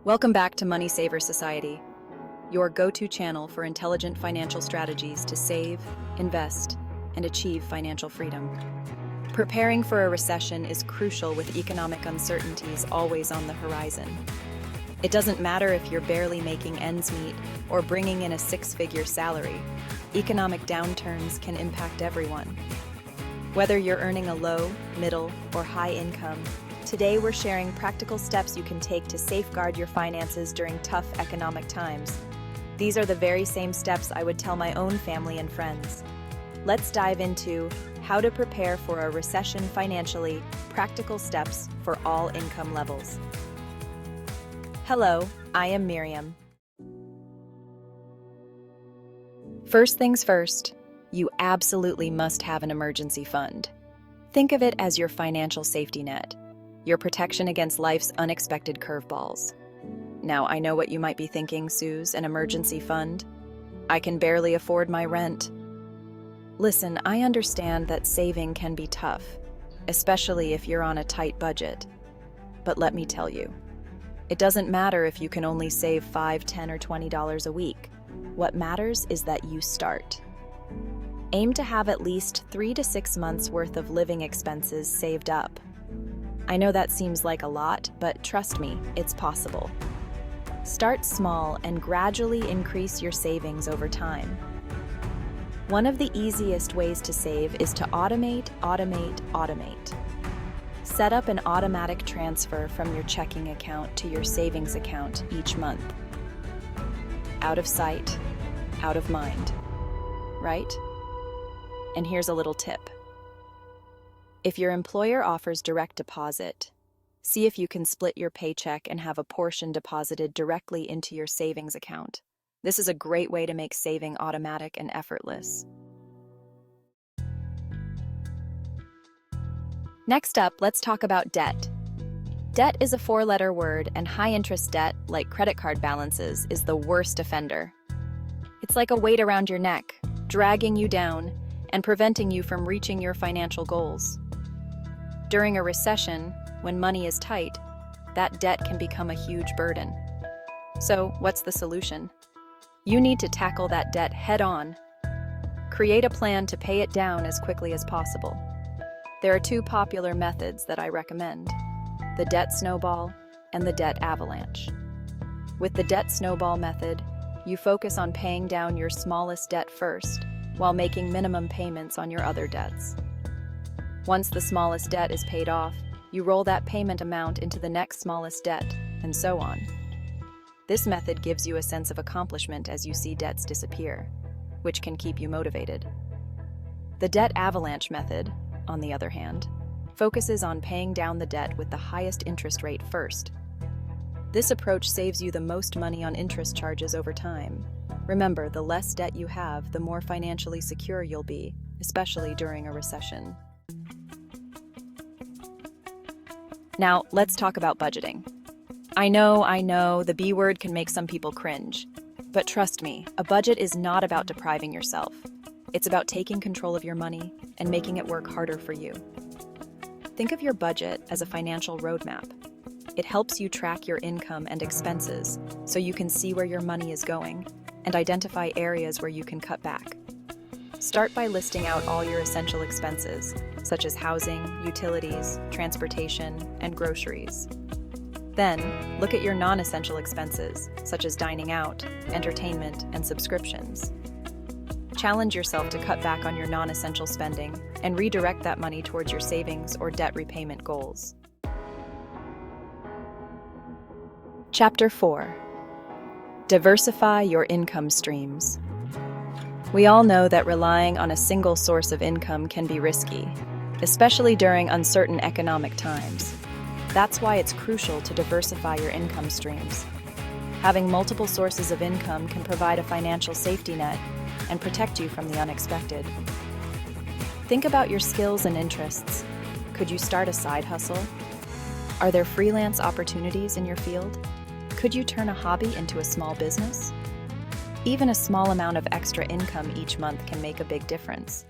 Welcome back to Money Saver Society, your go-to channel for intelligent financial strategies to save, invest, and achieve financial freedom. Preparing for a recession is crucial with economic uncertainties always on the horizon. It doesn't matter if you're barely making ends meet or bringing in a six-figure salary. Economic downturns can impact everyone. Whether you're earning a low, middle, or high income, today we're sharing practical steps you can take to safeguard your finances during tough economic times. These are the very same steps I would tell my own family and friends. Let's dive into how to prepare for a recession financially, practical steps for all income levels. Hello, I am Miriam. First things first, you absolutely must have an emergency fund. Think of it as your financial safety net, your protection against life's unexpected curveballs. Now, I know what you might be thinking, Suze, an emergency fund? I can barely afford my rent. Listen, I understand that saving can be tough, especially if you're on a tight budget. But let me tell you, it doesn't matter if you can only save $5, $10, or $20 a week. What matters is that you start. Aim to have at least 3 to 6 months worth of living expenses saved up. I know that seems like a lot, but trust me, it's possible. Start small and gradually increase your savings over time. One of the easiest ways to save is to automate. Set up an automatic transfer from your checking account to your savings account each month. Out of sight, out of mind, right? And here's a little tip. If your employer offers direct deposit, see if you can split your paycheck and have a portion deposited directly into your savings account. This is a great way to make saving automatic and effortless. Next up, let's talk about debt. Debt is a 4-letter word, and high-interest debt, like credit card balances, is the worst offender. It's like a weight around your neck, dragging you down and preventing you from reaching your financial goals. During a recession, when money is tight, that debt can become a huge burden. So, what's the solution? You need to tackle that debt head-on. Create a plan to pay it down as quickly as possible. There are 2 popular methods that I recommend: the debt snowball and the debt avalanche. With the debt snowball method, you focus on paying down your smallest debt first, while making minimum payments on your other debts. Once the smallest debt is paid off, you roll that payment amount into the next smallest debt, and so on. This method gives you a sense of accomplishment as you see debts disappear, which can keep you motivated. The debt avalanche method, on the other hand, focuses on paying down the debt with the highest interest rate first. This approach saves you the most money on interest charges over time. Remember, the less debt you have, the more financially secure you'll be, especially during a recession. Now, let's talk about budgeting. I know, the B word can make some people cringe. But trust me, a budget is not about depriving yourself. It's about taking control of your money and making it work harder for you. Think of your budget as a financial roadmap. It helps you track your income and expenses so you can see where your money is going and identify areas where you can cut back. Start by listing out all your essential expenses, such as housing, utilities, transportation, and groceries. Then, look at your non-essential expenses, such as dining out, entertainment, and subscriptions. Challenge yourself to cut back on your non-essential spending and redirect that money towards your savings or debt repayment goals. Chapter 4. Diversify your income streams. We all know that relying on a single source of income can be risky, especially during uncertain economic times. That's why it's crucial to diversify your income streams. Having multiple sources of income can provide a financial safety net and protect you from the unexpected. Think about your skills and interests. Could you start a side hustle? Are there freelance opportunities in your field? Could you turn a hobby into a small business? Even a small amount of extra income each month can make a big difference.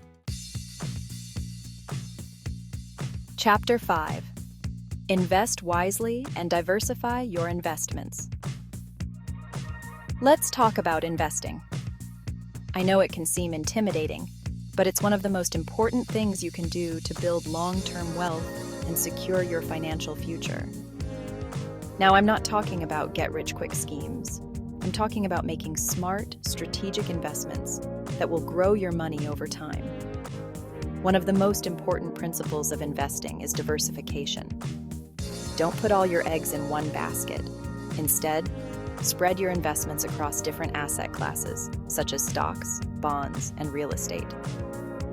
Chapter 5. Invest wisely and diversify your investments. Let's talk about investing. I know it can seem intimidating, but it's one of the most important things you can do to build long-term wealth and secure your financial future. Now, I'm not talking about get-rich-quick schemes. I'm talking about making smart, strategic investments that will grow your money over time. One of the most important principles of investing is diversification. Don't put all your eggs in one basket. Instead, spread your investments across different asset classes, such as stocks, bonds, and real estate.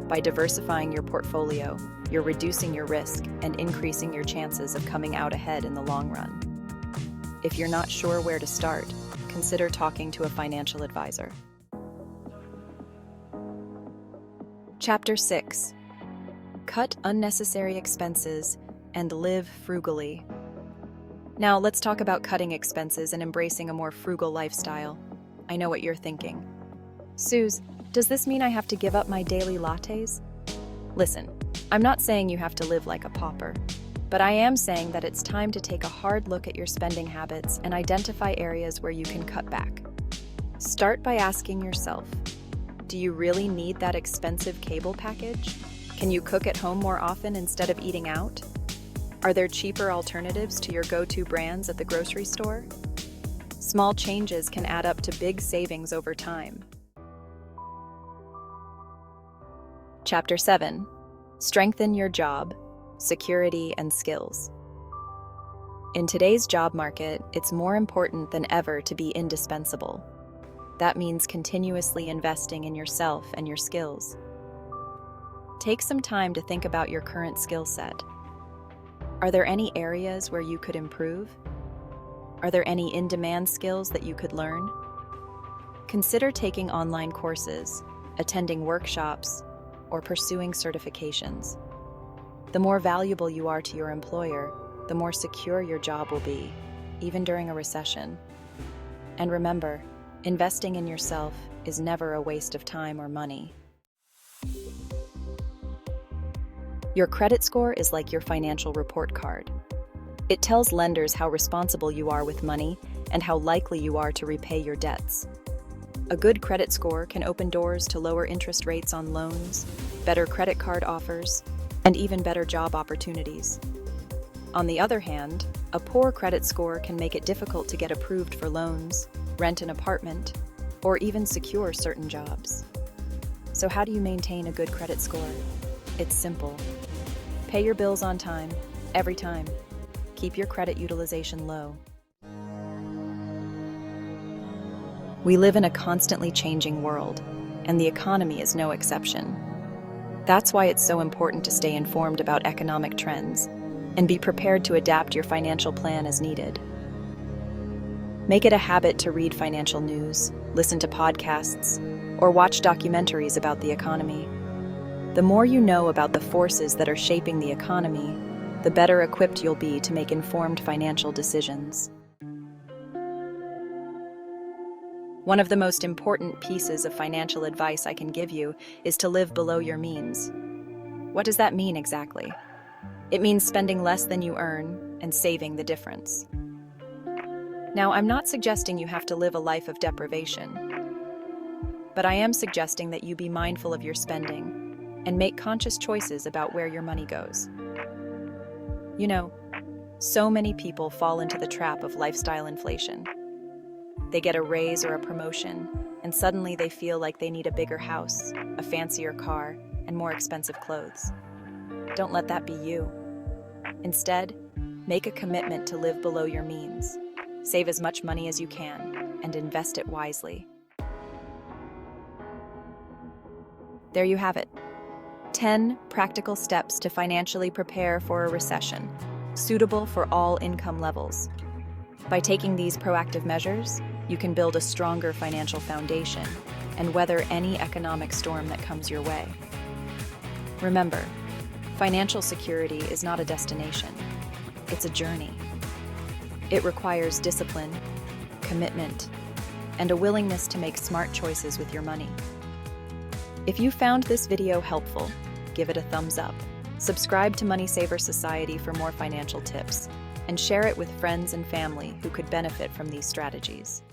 By diversifying your portfolio, you're reducing your risk and increasing your chances of coming out ahead in the long run. If you're not sure where to start, consider talking to a financial advisor. Chapter 6. Cut unnecessary expenses and live frugally. Now, let's talk about cutting expenses and embracing a more frugal lifestyle. I know what you're thinking. Suze, does this mean I have to give up my daily lattes? Listen, I'm not saying you have to live like a pauper, but I am saying that it's time to take a hard look at your spending habits and identify areas where you can cut back. Start by asking yourself, do you really need that expensive cable package? Can you cook at home more often instead of eating out? Are there cheaper alternatives to your go-to brands at the grocery store? Small changes can add up to big savings over time. Chapter 7. Strengthen your job, security, and skills. In today's job market, it's more important than ever to be indispensable. That means continuously investing in yourself and your skills. Take some time to think about your current skill set. Are there any areas where you could improve? Are there any in-demand skills that you could learn? Consider taking online courses, attending workshops, or pursuing certifications. The more valuable you are to your employer, the more secure your job will be, even during a recession. And remember, investing in yourself is never a waste of time or money. Your credit score is like your financial report card. It tells lenders how responsible you are with money and how likely you are to repay your debts. A good credit score can open doors to lower interest rates on loans, better credit card offers, and even better job opportunities. On the other hand, a poor credit score can make it difficult to get approved for loans, rent an apartment, or even secure certain jobs. So how do you maintain a good credit score? It's simple. Pay your bills on time, every time. Keep your credit utilization low. We live in a constantly changing world, and the economy is no exception. That's why it's so important to stay informed about economic trends and be prepared to adapt your financial plan as needed. Make it a habit to read financial news, listen to podcasts, or watch documentaries about the economy. The more you know about the forces that are shaping the economy, the better equipped you'll be to make informed financial decisions. One of the most important pieces of financial advice I can give you is to live below your means. What does that mean exactly? It means spending less than you earn and saving the difference. Now, I'm not suggesting you have to live a life of deprivation, but I am suggesting that you be mindful of your spending and make conscious choices about where your money goes. You know, so many people fall into the trap of lifestyle inflation. They get a raise or a promotion, and suddenly they feel like they need a bigger house, a fancier car, and more expensive clothes. Don't let that be you. Instead, make a commitment to live below your means. Save as much money as you can, and invest it wisely. There you have it. 10 practical steps to financially prepare for a recession, suitable for all income levels. By taking these proactive measures, you can build a stronger financial foundation and weather any economic storm that comes your way. Remember, financial security is not a destination, it's a journey. It requires discipline, commitment, and a willingness to make smart choices with your money. If you found this video helpful, give it a thumbs up, Subscribe to Money Saver Society for more financial tips, and share it with friends and family who could benefit from these strategies.